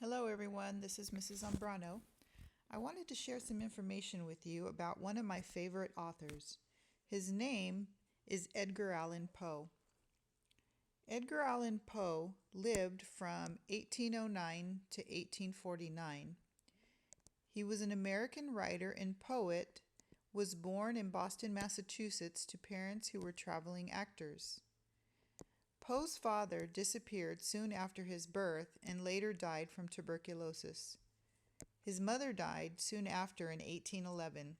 Hello everyone, this is Mrs. Zambrano. I wanted to share some information with you about one of my favorite authors. His name is Edgar Allan Poe. Edgar Allan Poe lived from 1809 to 1849. He was an American writer and poet, was born in Boston, Massachusetts to parents who were traveling actors. Poe's father disappeared soon after his birth and later died from tuberculosis. His mother died soon after in 1811.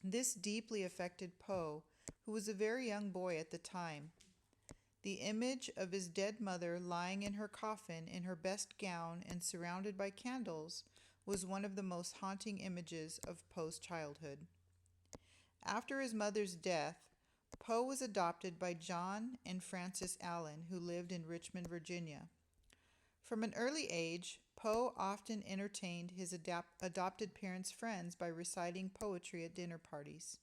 This deeply affected Poe, who was a very young boy at the time. The image of his dead mother lying in her coffin in her best gown and surrounded by candles was one of the most haunting images of Poe's childhood. After his mother's death, Poe was adopted by John and Frances Allen, who lived in Richmond, Virginia. From an early age, Poe often entertained his adopted parents' friends by reciting poetry at dinner parties.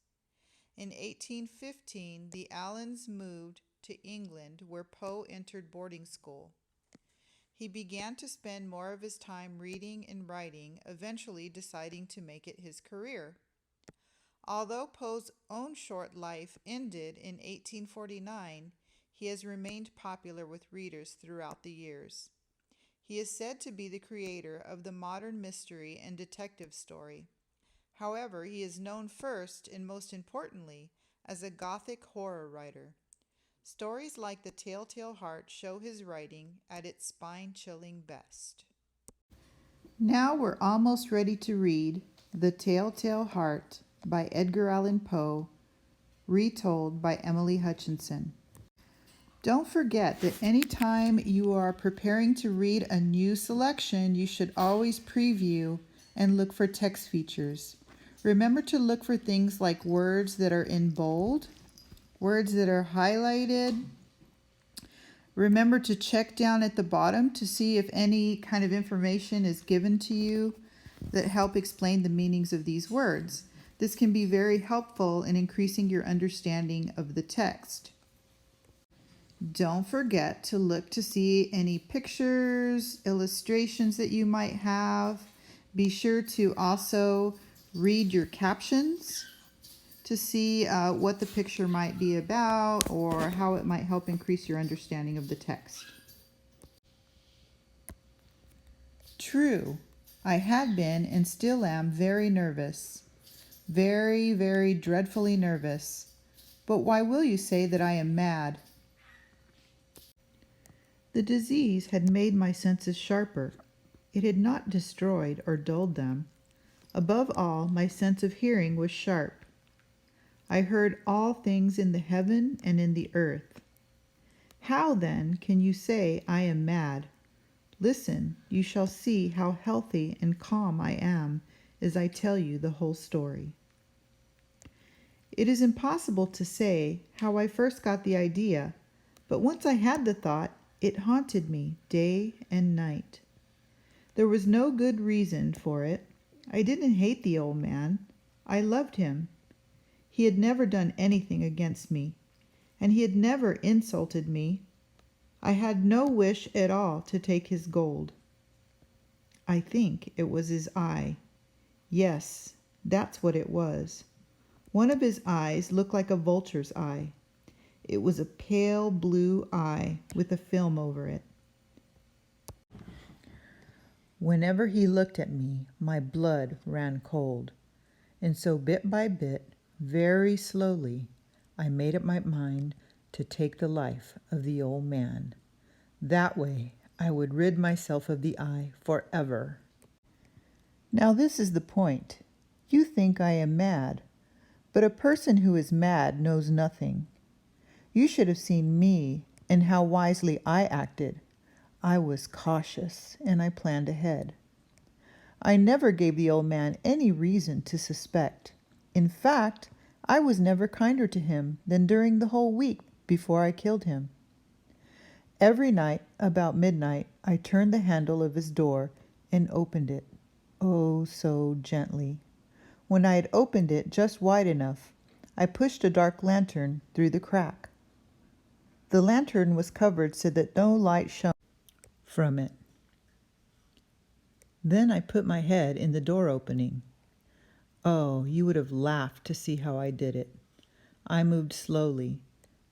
In 1815, the Allens moved to England, where Poe entered boarding school. He began to spend more of his time reading and writing, eventually deciding to make it his career. Although Poe's own short life ended in 1849, he has remained popular with readers throughout the years. He is said to be the creator of the modern mystery and detective story. However, he is known first and most importantly as a Gothic horror writer. Stories like The Telltale Heart show his writing at its spine-chilling best. Now we're almost ready to read The Telltale Heart by Edgar Allan Poe, retold by Emily Hutchinson. Don't forget that anytime you are preparing to read a new selection, you should always preview and look for text features. Remember to look for things like words that are in bold, words that are highlighted. Remember to check down at the bottom to see if any kind of information is given to you that help explain the meanings of these words. This can be very helpful in increasing your understanding of the text. Don't forget to look to see any pictures, illustrations that you might have. Be sure to also read your captions to see what the picture might be about or how it might help increase your understanding of the text. True, I had been and still am very nervous. Very, very dreadfully nervous. But why will you say that I am mad? The disease had made my senses sharper. It had not destroyed or dulled them. Above all, my sense of hearing was sharp. I heard all things in the heaven and in the earth. How, then, can you say I am mad? Listen, you shall see how healthy and calm I am as I tell you the whole story. It is impossible to say how I first got the idea, but once I had the thought, it haunted me day and night. There was no good reason for it. I didn't hate the old man. I loved him. He had never done anything against me, and he had never insulted me. I had no wish at all to take his gold. I think it was his eye. Yes, that's what it was. One of his eyes looked like a vulture's eye. It was a pale blue eye with a film over it. Whenever he looked at me, my blood ran cold. And so bit by bit, very slowly, I made up my mind to take the life of the old man. That way, I would rid myself of the eye forever. Now this is the point. You think I am mad, but a person who is mad knows nothing. You should have seen me and how wisely I acted. I was cautious and I planned ahead. I never gave the old man any reason to suspect. In fact, I was never kinder to him than during the whole week before I killed him. Every night, about midnight, I turned the handle of his door and opened it, oh so gently. When I had opened it just wide enough, I pushed a dark lantern through the crack. The lantern was covered so that no light shone from it. Then I put my head in the door opening. Oh, you would have laughed to see how I did it. I moved slowly,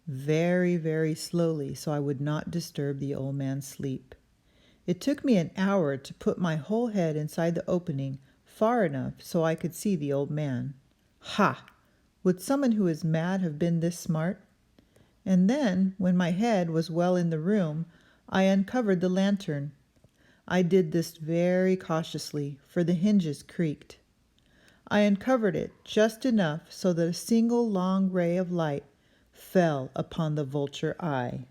very, very slowly, so I would not disturb the old man's sleep. It took me an hour to put my whole head inside the opening far enough so I could see the old man. Ha! Would someone who is mad have been this smart? And then, when my head was well in the room, I uncovered the lantern. I did this very cautiously, for the hinges creaked. I uncovered it just enough so that a single long ray of light fell upon the vulture eye.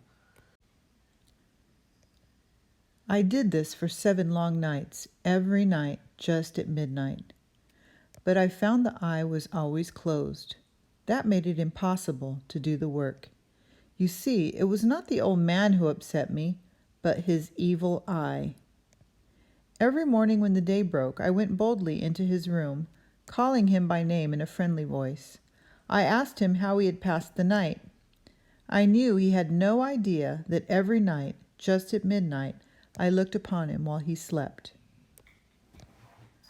I did this for 7 long nights, every night just at midnight. But I found the eye was always closed. That made it impossible to do the work. You see, it was not the old man who upset me, but his evil eye. Every morning when the day broke, I went boldly into his room, calling him by name in a friendly voice. I asked him how he had passed the night. I knew he had no idea that every night, just at midnight, I looked upon him while he slept.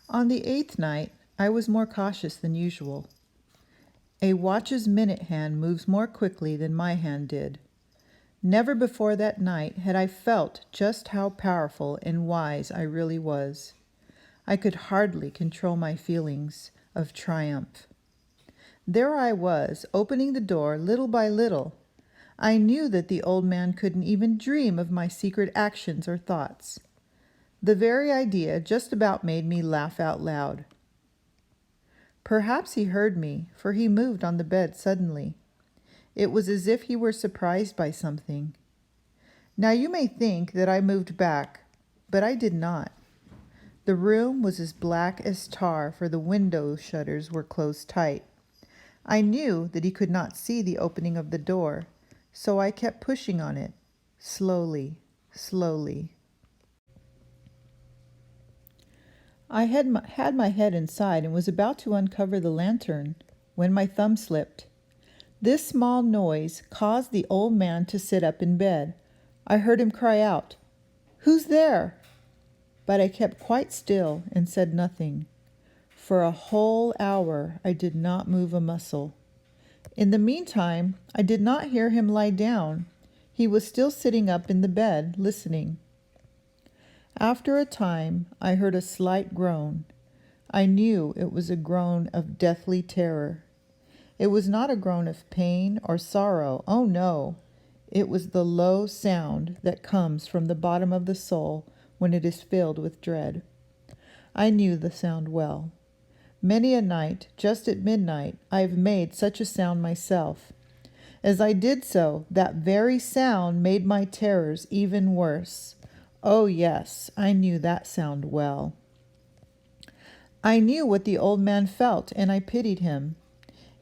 On the 8th night, I was more cautious than usual. A watch's minute hand moves more quickly than my hand did. Never before that night had I felt just how powerful and wise I really was. I could hardly control my feelings of triumph. There I was, opening the door little by little. I knew that the old man couldn't even dream of my secret actions or thoughts. The very idea just about made me laugh out loud. Perhaps he heard me, for he moved on the bed suddenly. It was as if he were surprised by something. Now you may think that I moved back, but I did not. The room was as black as tar, for the window shutters were closed tight. I knew that he could not see the opening of the door, so I kept pushing on it, slowly, slowly. I had my head inside and was about to uncover the lantern when my thumb slipped. This small noise caused the old man to sit up in bed. I heard him cry out, "Who's there?" But I kept quite still and said nothing. For a whole hour I did not move a muscle. In the meantime, I did not hear him lie down. He was still sitting up in the bed, listening. After a time, I heard a slight groan. I knew it was a groan of deathly terror. It was not a groan of pain or sorrow. Oh no! It was the low sound that comes from the bottom of the soul when it is filled with dread. I knew the sound well. Many a night, just at midnight, I have made such a sound myself. As I did so, that very sound made my terrors even worse. Oh yes, I knew that sound well. I knew what the old man felt, and I pitied him.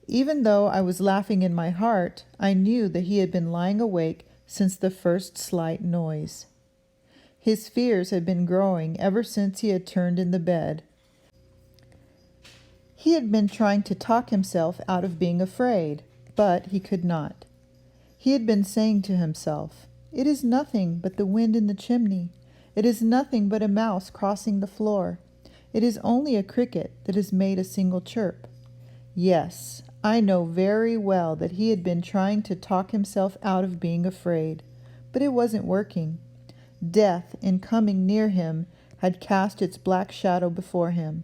Even though I was laughing in my heart, I knew that he had been lying awake since the first slight noise. His fears had been growing ever since he had turned in the bed. He had been trying to talk himself out of being afraid, but he could not. He had been saying to himself, "It is nothing but the wind in the chimney. It is nothing but a mouse crossing the floor. It is only a cricket that has made a single chirp." Yes, I know very well that he had been trying to talk himself out of being afraid, but it wasn't working. Death, in coming near him, had cast its black shadow before him.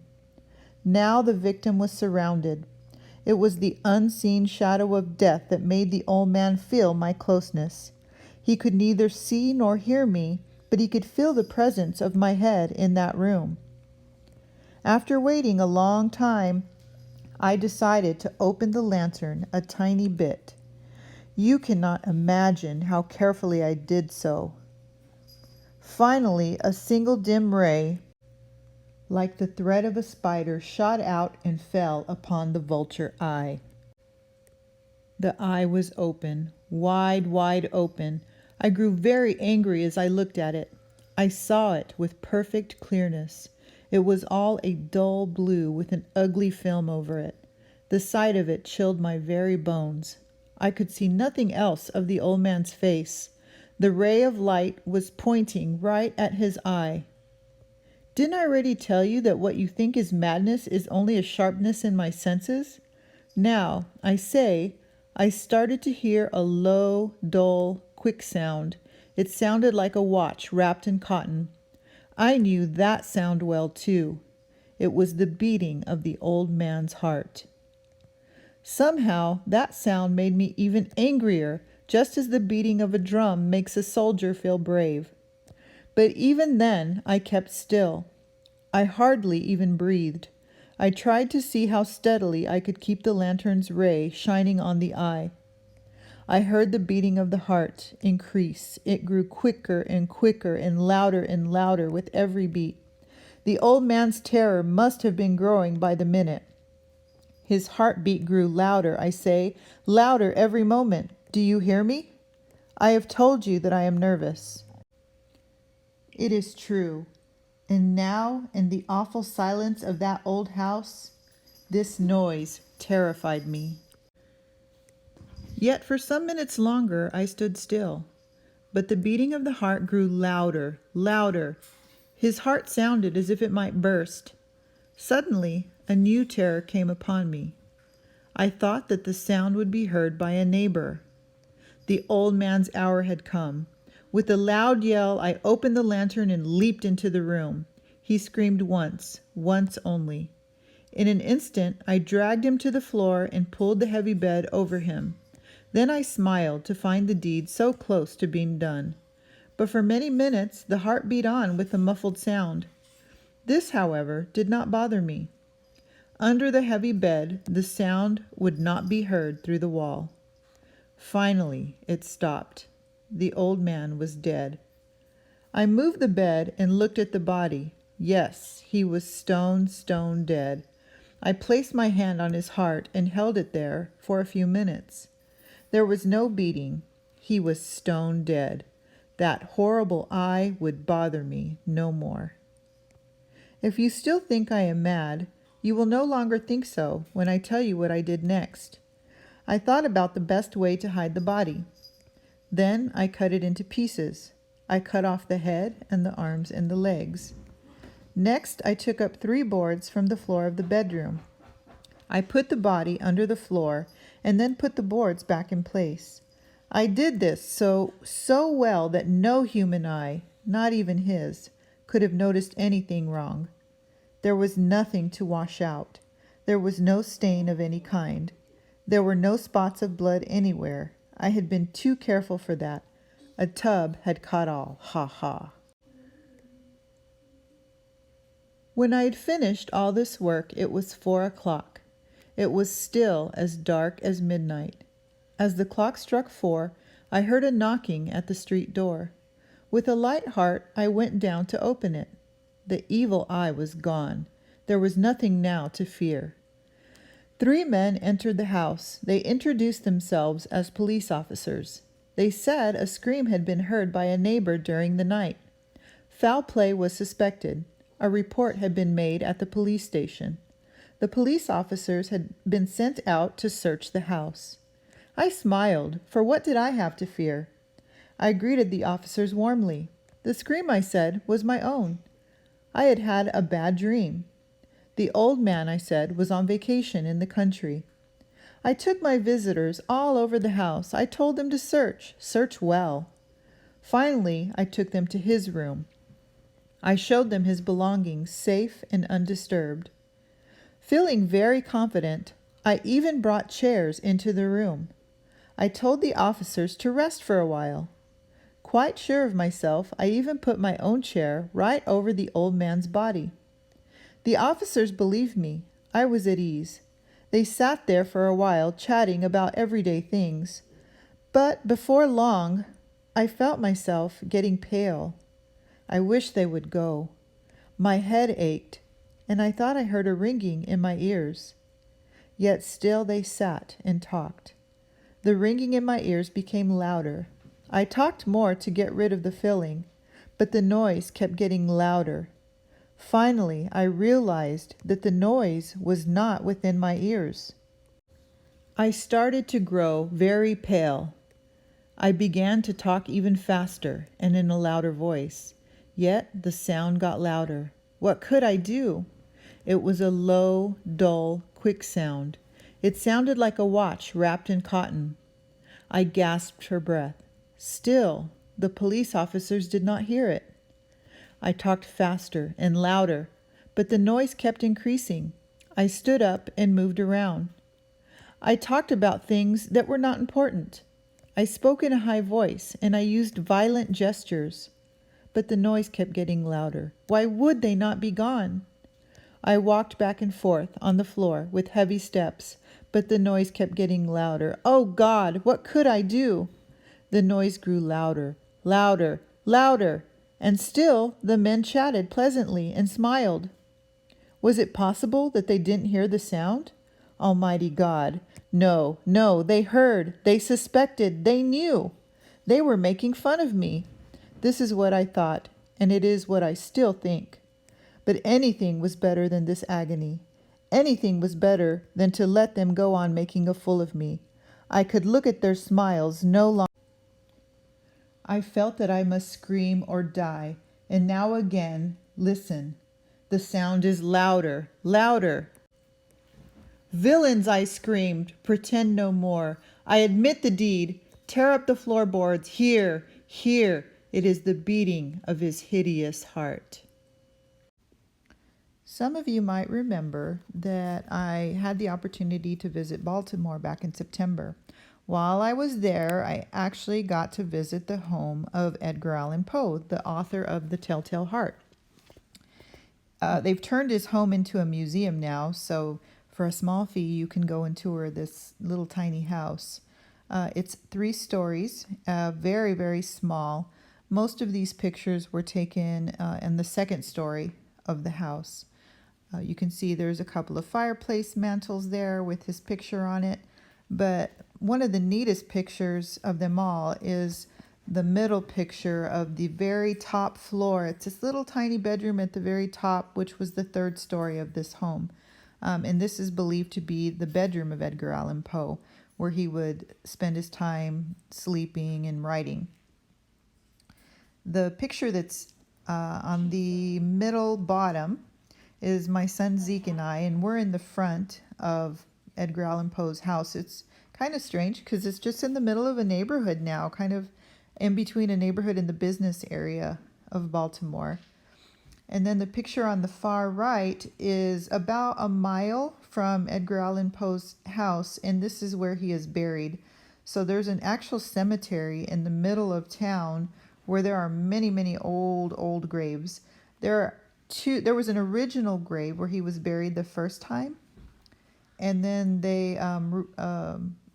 Now the victim was surrounded. It was the unseen shadow of death that made the old man feel my closeness. He could neither see nor hear me, but he could feel the presence of my head in that room. After waiting a long time, I decided to open the lantern a tiny bit. You cannot imagine how carefully I did so. Finally, a single dim ray, like the thread of a spider, shot out and fell upon the vulture eye. The eye was open, wide, wide open. I grew very angry as I looked at it. I saw it with perfect clearness. It was all a dull blue with an ugly film over it. The sight of it chilled my very bones. I could see nothing else of the old man's face. The ray of light was pointing right at his eye. Didn't I already tell you that what you think is madness is only a sharpness in my senses? Now, I say, I started to hear a low, dull, quick sound. It sounded like a watch wrapped in cotton. I knew that sound well, too. It was the beating of the old man's heart. Somehow, that sound made me even angrier, just as the beating of a drum makes a soldier feel brave. But even then, I kept still. I hardly even breathed. I tried to see how steadily I could keep the lantern's ray shining on the eye. I heard the beating of the heart increase. It grew quicker and louder with every beat. The old man's terror must have been growing by the minute. His heartbeat grew louder, I say, louder every moment. Do you hear me? I have told you that I am nervous. It is true. And now, in the awful silence of that old house, this noise terrified me. Yet for some minutes longer I stood still. But the beating of the heart grew louder, louder. His heart sounded as if it might burst. Suddenly, a new terror came upon me. I thought that the sound would be heard by a neighbor. The old man's hour had come. With a loud yell, I opened the lantern and leaped into the room. He screamed once only. In an instant, I dragged him to the floor and pulled the heavy bed over him. Then I smiled to find the deed so close to being done. But for many minutes, the heart beat on with a muffled sound. This, however, did not bother me. Under the heavy bed, the sound would not be heard through the wall. Finally, it stopped. The old man was dead. I moved the bed and looked at the body. Yes, he was stone dead. I placed my hand on his heart and held it there for a few minutes. There was no beating. He was stone dead. That horrible eye would bother me no more. If you still think I am mad, you will no longer think so when I tell you what I did next. I thought about the best way to hide the body. Then I cut it into pieces. I cut off the head and the arms and the legs. Next, I took up 3 boards from the floor of the bedroom. I put the body under the floor and then put the boards back in place. I did this so well that no human eye, not even his, could have noticed anything wrong. There was nothing to wash out. There was no stain of any kind. There were no spots of blood anywhere. I had been too careful for that. A tub had caught all. Ha ha. When I had finished all this work, it was 4 o'clock. It was still as dark as midnight. As the clock struck 4, I heard a knocking at the street door. With a light heart, I went down to open it. The evil eye was gone. There was nothing now to fear. 3 men entered the house. They introduced themselves as police officers. They said a scream had been heard by a neighbor during the night. Foul play was suspected. A report had been made at the police station. The police officers had been sent out to search the house. I smiled, for what did I have to fear? I greeted the officers warmly. The scream, I said, was my own. I had had a bad dream. The old man, I said, was on vacation in the country. I took my visitors all over the house. I told them to search well. Finally, I took them to his room. I showed them his belongings, safe and undisturbed. Feeling very confident, I even brought chairs into the room. I told the officers to rest for a while. Quite sure of myself, I even put my own chair right over the old man's body. The officers believed me. I was at ease. They sat there for a while, chatting about everyday things. But before long, I felt myself getting pale. I wished they would go. My head ached, and I thought I heard a ringing in my ears. Yet still they sat and talked. The ringing in my ears became louder. I talked more to get rid of the feeling, but the noise kept getting louder. Finally, I realized that the noise was not within my ears. I started to grow very pale. I began to talk even faster and in a louder voice, yet the sound got louder. What could I do? It was a low, dull, quick sound. It sounded like a watch wrapped in cotton. I gasped for breath. Still, the police officers did not hear it. I talked faster and louder, but the noise kept increasing. I stood up and moved around. I talked about things that were not important. I spoke in a high voice, and I used violent gestures. But the noise kept getting louder. Why would they not be gone? I walked back and forth on the floor with heavy steps, but the noise kept getting louder. Oh God, what could I do? The noise grew louder, louder, louder, and still the men chatted pleasantly and smiled. Was it possible that they didn't hear the sound? Almighty God, no, no, they heard, they suspected, they knew. They were making fun of me. This is what I thought, and it is what I still think. But anything was better than this agony. Anything was better than to let them go on making a fool of me. I could look at their smiles no longer. I felt that I must scream or die, and now again, listen. The sound is louder, louder. Villains, I screamed, pretend no more. I admit the deed. Tear up the floorboards. Here, here. It is the beating of his hideous heart. Some of you might remember that I had the opportunity to visit Baltimore back in September. While I was there, I actually got to visit the home of Edgar Allan Poe, the author of The Telltale Heart. They've turned his home into a museum now, so for a small fee, you can go and tour this little tiny house. It's 3 stories, very, very small. Most of these pictures were taken in the 2nd story of the house. You can see there's a couple of fireplace mantles there with his picture on it, but one of the neatest pictures of them all is the middle picture of the very top floor. It's this little tiny bedroom at the very top, which was the 3rd story of this home. And this is believed to be the bedroom of Edgar Allan Poe, where he would spend his time sleeping and writing. The picture that's on the middle bottom is my son Zeke and I, and we're in the front of Edgar Allan Poe's house. It's kind of strange because it's just in the middle of a neighborhood now, kind of in between a neighborhood and the business area of Baltimore. And then the picture on the far right is about a mile from Edgar Allan Poe's house, and this is where he is buried. So there's an actual cemetery in the middle of town where there are many, many old graves. There was an original grave where he was buried the first time, and then they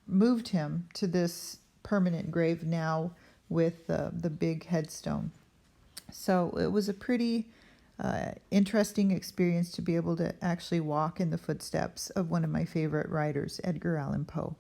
moved him to this permanent grave now with the big headstone. So it was a pretty interesting experience to be able to actually walk in the footsteps of one of my favorite writers, Edgar Allan Poe.